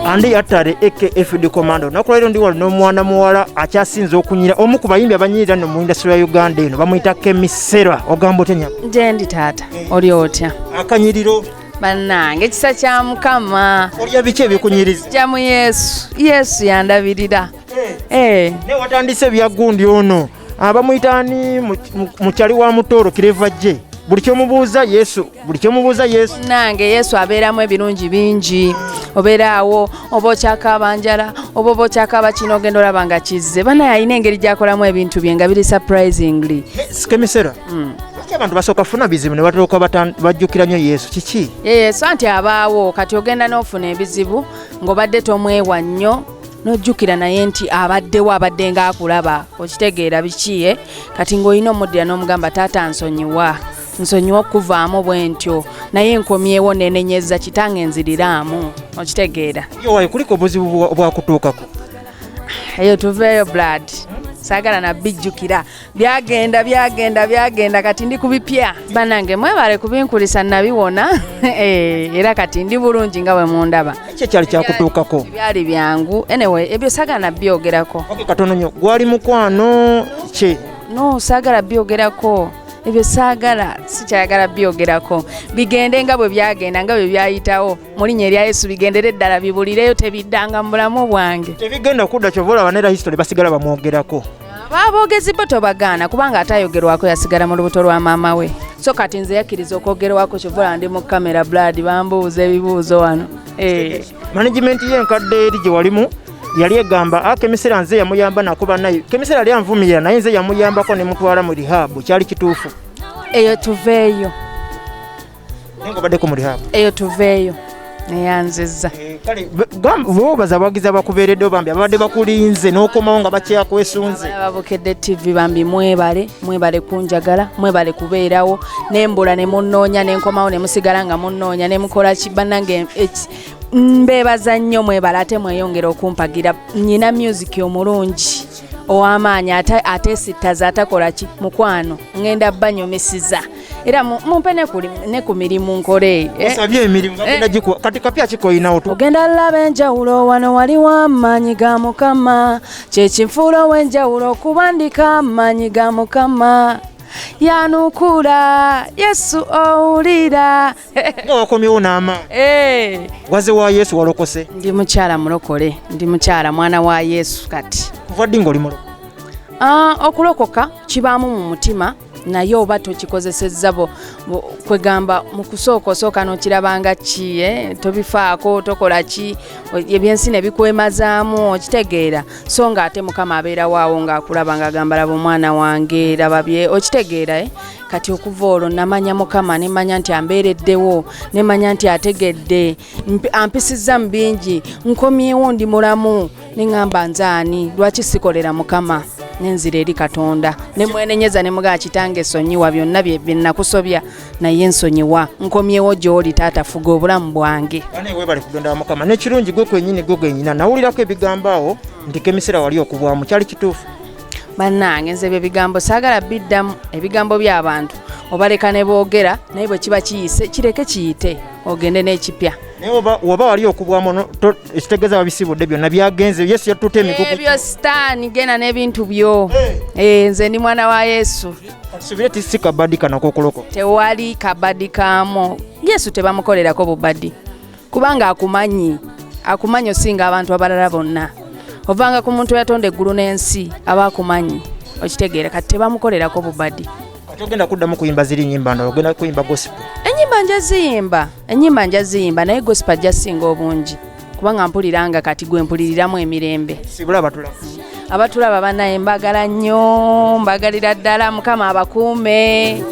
Andi Atare AKFD Commando nakolero ndi wali n'omwana muwala akyasinze okunyira omu ku bayimbi abanyirira no mu industry ya Uganda eno bamuyita Kemi Sera ogamba otya Jendi tata oli otya akanyiriro bannange kisa kya Mukama olya biki ebikunyiriza jamu Yesu yandabirira ne watandise byagundi ono abamuyitani mukyali wa Mutoro Kirevajje buli kyomubuuza Yesu nange Yesu abeeramu ebirungi bingi obeeraawo oba okyakaaba njala oba okyakaaba kino ogenda olaba nga kizze banaye alina engeri gyakolamu ebintu bye nga biri surprisingly Kemi Sera abantu basooka funa bizibu ne batoloka bajjukira nnyo Yesu kiki Yesu anti abaawo kati ogenda n'ofuna ebizibu ng'obadde tomwewa nnyo nojjukira naye nti abaddewo abadde ng'akulaba okitegeera biki kati ng'olina omuddira n'omugamba taata nsonyiwa okuvaamu bwentyo naye nkomyewo nenenyeza kitange nziriraamu okitegeera yowaye kuliko obuzibu obwakutuukako eyo tuveeyo blood saagala nabijjukira byagenda kati ndi kubipya banange mwebale kubinkulisa nabiwona era kati ndi bulungi nga bwe mundaba ekyo kyali kyakutuukako byali byangu anyway ebyo saagala nabyogerako katono nnyo gwali mukwano kye no saagala byogerako ebyo saagala sikyayagala byogerako bigende nga bwe byagenda nga bwe byayitawo mu linnya erya Yesu bigendere ddala bibulireyo tebiddanga mu bulamu bwange tebigenda kudda kyobola banera history basigala bamwogerako baboogezi bo tobagaana kubanga atayogerwako yasigala mu lubuto lwa maama we so kati nze yakkiriza okwogerwako kyobola ndi mu kamera blood bambuuza ebibuuzo wano management y'enkadde eri gye walimu yali egamba Kemi Sera nze yamuyamba nakuba naye Kemi Sera yali anvumira naye nze yamuyambako ne mutwala mu rehab kyali kituufu eyo tuveeyo nengo baddeko mu rehab eyo tuveeyo neyanziza kale bobaza abagizi abakubeereddewo bambi abadde bakulinze n'okomawo nga bakyakwesunze Bukedde TV bambi mwebale kunjagala mwebale kubeerawo nembula ne munnoonya nenkomawo ne musigala nga munnoonya ne mukola kibannange mbeebaza nnyo mwebale ate mweyongera okumpagira nnyina music omulungi ow'amaanyi ate sittaza atakola ki mukwano ngenda banyomesiza era mumpe ne ku mirimu nkole osabye emirimu kati kapya kikoyinawo ogenda laba enjawulo wano waliwo amaanyi ga Mukama kyekinfuula w'enjawulo okubandika amaanyi ga Mukama yanukula Yesu owulira okomyewo n'ama waze wa Yesu walokose ndi mukyala mulokole ndi mukyala mwana wa Yesu kati kuva ddi ng'oli mulokole okulokoka kibaamu mu mutima naye oba tokikozesezza kwegamba mu kusooka n'okirabanga ki tobifaako tokola ki ebyensi ne bikwemazaamu okitegeera so nga ate Mukama abeera waawo ng'akulaba ng'agamba laba omwana wange laba bye okitegeera kati okuva olwo namanya Mukama nemanya nti ambeereddewo nemanya nti ategedde ampisizza mu bingi nkomyewo ndi mulamu neŋŋamba nzaani lwaki sikolera Mukama nenzira eri Katonda nemwenenyeza ne mugaa kitange nsonyiwa byonna bye nakusobya naye nsonyiwa nkomyewo gy'oli taata fuga obulamu bwange ane webale kugenda Mukama n'ekirungi gwe kwenyini gwe gwenyina nawulirako ebigambo awo nti Kemi Sera wali okubwamu kyali kituufu bannange nze ebyo bigambo saagala biddamu ebigambo by'abantu obaleka ne boogera naye bwe kiba kiyise kireke kiyite ogende n'ekipya naye oba wali okubwamu ekitegeeza babisibudde byonna byagenze Yesu yatutte emigugu ebyo sitaani genda n'ebintu byo nze ndi mwana wa Yesu subire tisi kabadika nakokoloko tewali kabadikamo Yesu tebamukolerako bubadi kubanga akumanyi osinga abantu abalala bonna ovanga ku muntu yatonda eggulu n'ensi aba akumanyi okitegeera kati tebamukolerako bubadi ogenda kuddamu kuyimba ziri nyimba ndala ogenda kuyimba gospel enyimba njaziyimba naye gospel jasinga obungi kubanga mpuliranga kati gwe mpuliriramu emirembe sibula abatulaba banaye mbagala nnyo mbagalira ddala Mukama abakuume